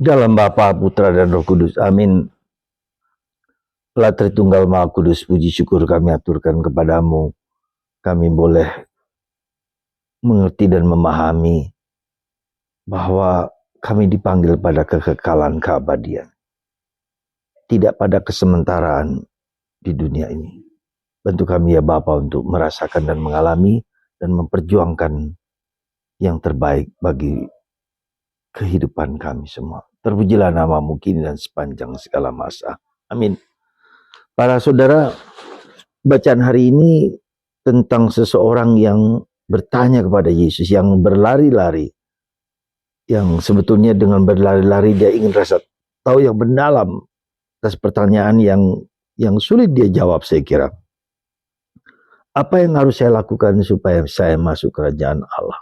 Dalam Bapa, Putra, dan Roh Kudus. Amin. Allah Tritunggal Maha Kudus, puji syukur kami aturkan kepadamu. Kami boleh mengerti dan memahami bahwa kami dipanggil pada kekekalan keabadian. Tidak pada kesementaraan di dunia ini. Bantu kami ya Bapa untuk merasakan dan mengalami dan memperjuangkan yang terbaik bagi kehidupan kami semua. Terpujilah namamu kini dan sepanjang segala masa. Amin. Para saudara, bacaan hari ini tentang seseorang yang bertanya kepada Yesus, yang berlari-lari, yang sebetulnya dengan berlari-lari dia ingin rasa tahu yang mendalam atas pertanyaan yang sulit dia jawab. Saya kira, apa yang harus saya lakukan supaya saya masuk kerajaan Allah?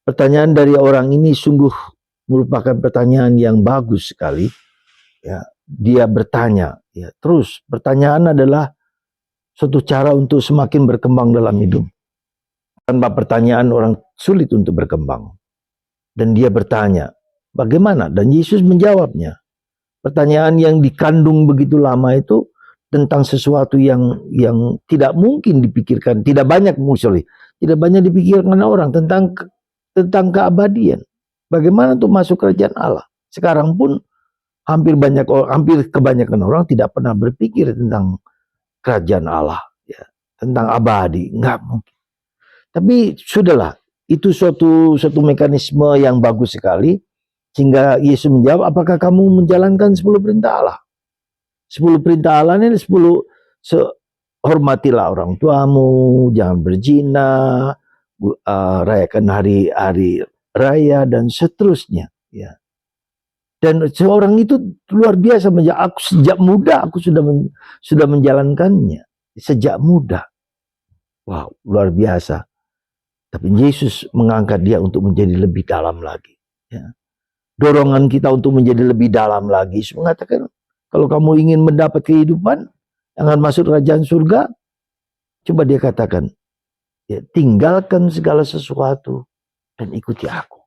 Pertanyaan dari orang ini sungguh merupakan pertanyaan yang bagus sekali. Ya, dia bertanya. Ya, terus pertanyaan adalah suatu cara untuk semakin berkembang dalam hidup. Tanpa pertanyaan orang sulit untuk berkembang. Dan dia bertanya, bagaimana? Dan Yesus menjawabnya. Pertanyaan yang dikandung begitu lama itu tentang sesuatu yang tidak mungkin dipikirkan, tidak banyak dipikirkan orang tentang keabadian. Bagaimana untuk masuk kerajaan Allah? Sekarang pun hampir kebanyakan orang tidak pernah berpikir tentang kerajaan Allah, ya, tentang abadi, enggak mungkin. Tapi sudahlah, itu suatu mekanisme yang bagus sekali, sehingga Yesus menjawab, apakah kamu menjalankan 10 perintah Allah? 10 perintah Allah ini 10, hormatilah orang tuamu, jangan berzina, rayakan hari-hari raya, dan seterusnya. Ya. Dan seorang itu luar biasa, aku sejak muda aku sudah menjalankannya, sejak muda. Wow, luar biasa. Tapi Yesus mengangkat dia untuk menjadi lebih dalam lagi. Ya. Dorongan kita untuk menjadi lebih dalam lagi. Yesus mengatakan, kalau kamu ingin mendapat kehidupan, jangan masuk kerajaan surga, coba dia katakan, ya, tinggalkan segala sesuatu dan ikuti aku.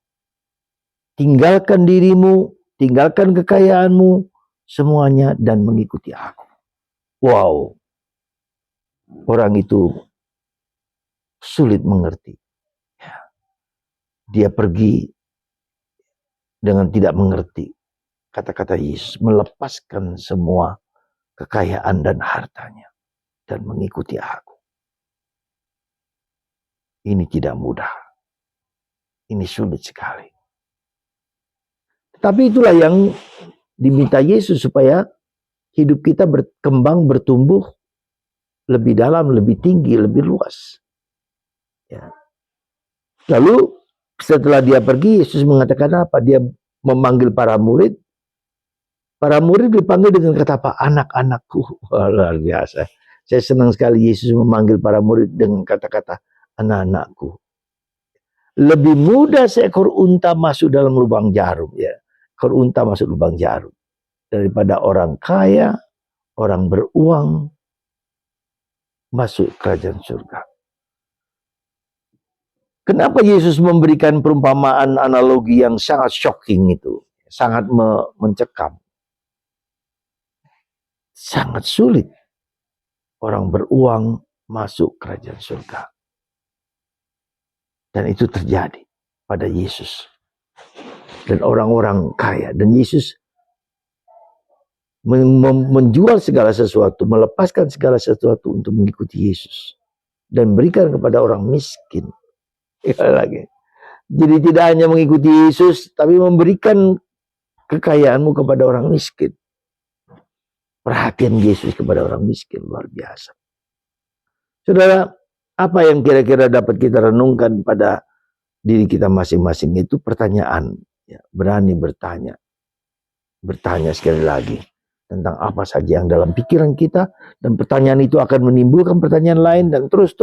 Tinggalkan dirimu, tinggalkan kekayaanmu, semuanya, dan mengikuti aku. Wow. Orang itu sulit mengerti. Dia pergi dengan tidak mengerti kata-kata Yesus, melepaskan semua kekayaan dan hartanya dan mengikuti aku. Ini tidak mudah. Ini sulit sekali. Tapi itulah yang diminta Yesus, supaya hidup kita berkembang, bertumbuh lebih dalam, lebih tinggi, lebih luas. Ya. Lalu setelah dia pergi, Yesus mengatakan apa? Dia memanggil para murid. Para murid dipanggil dengan kata apa? Anak-anakku. Luar biasa. Saya senang sekali Yesus memanggil para murid dengan kata-kata anak-anakku. Lebih mudah seekor unta masuk dalam lubang jarum, ya. Ekor unta masuk lubang jarum daripada orang kaya, orang beruang masuk kerajaan surga. Kenapa Yesus memberikan perumpamaan analogi yang sangat shocking itu? Sangat mencekam. Sangat sulit orang beruang masuk kerajaan surga. Dan itu terjadi pada Yesus. Dan orang-orang kaya. Dan Yesus menjual segala sesuatu, melepaskan segala sesuatu untuk mengikuti Yesus. Dan berikan kepada orang miskin. Lagi. Jadi tidak hanya mengikuti Yesus, tapi memberikan kekayaanmu kepada orang miskin. Perhatian Yesus kepada orang miskin luar biasa. Saudara, apa yang kira-kira dapat kita renungkan pada diri kita masing-masing itu pertanyaan. Ya, berani bertanya. Bertanya sekali lagi tentang apa saja yang dalam pikiran kita, dan pertanyaan itu akan menimbulkan pertanyaan lain, dan terus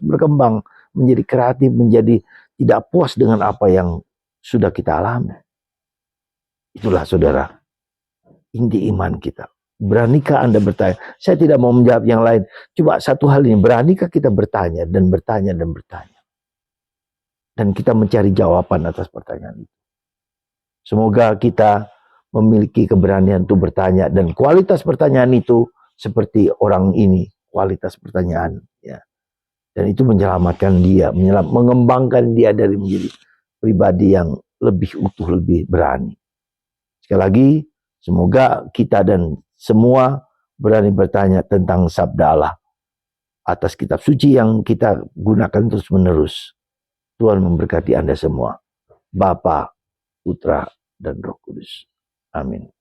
berkembang menjadi kreatif, menjadi tidak puas dengan apa yang sudah kita alami. Itulah saudara, inti iman kita. Beranikah Anda bertanya? Saya tidak mau menjawab yang lain. Coba satu hal ini, beranikah kita bertanya dan bertanya dan bertanya? Dan kita mencari jawaban atas pertanyaan itu. Semoga kita memiliki keberanian untuk bertanya, dan kualitas pertanyaan itu seperti orang ini, kualitas pertanyaan, ya. Dan itu menyelamatkan dia, mengembangkan dia dari menjadi pribadi yang lebih utuh, lebih berani. Sekali lagi, semoga kita dan semua berani bertanya tentang sabda Allah atas kitab suci yang kita gunakan terus menerus. Tuhan memberkati Anda semua. Bapa, Putra, dan Roh Kudus. Amin.